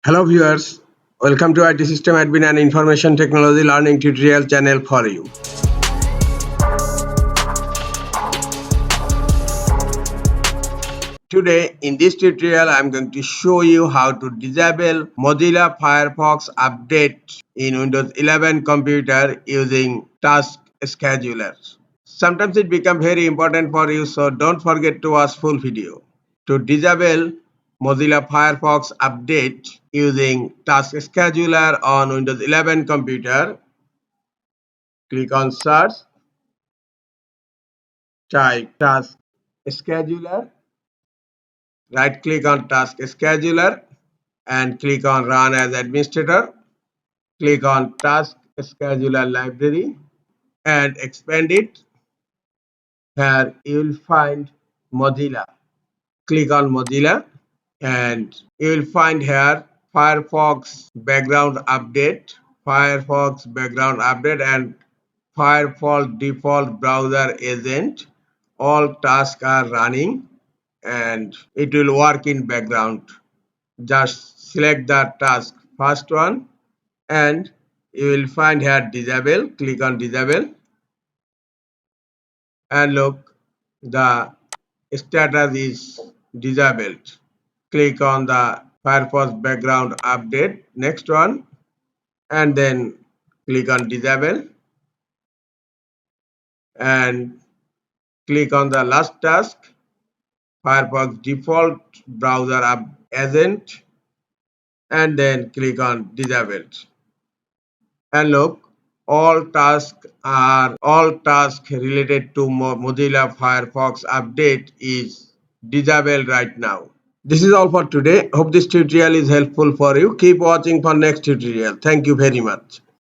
Hello viewers, welcome to IT System Admin and Information Technology Learning Tutorial channel for you. Today in this tutorial I am going to show you how to disable Mozilla Firefox Update in Windows 11 computer using Task Scheduler. Sometimes it becomes very important for you, so don't forget to watch full video. To disable Mozilla Firefox Update using Task Scheduler on Windows 11 computer, click on Search, type Task Scheduler, right click on Task Scheduler and click on Run as Administrator. Click on Task Scheduler Library and expand it. Here you will find Mozilla. Click on Mozilla and you will find here Firefox background update, and Firefox default browser agent. All tasks are running and it will work in background. Just select the task first one and you will find here disable. Click on disable and look, the status is disabled. Click on the Firefox background update, next one, and then click on disable and click on the last task, Firefox default browser agent, and then click on disabled. And look, all tasks related to Mozilla Firefox update is disabled right now. This is all for today. Hope this tutorial is helpful for you. Keep watching for next tutorial. Thank you very much.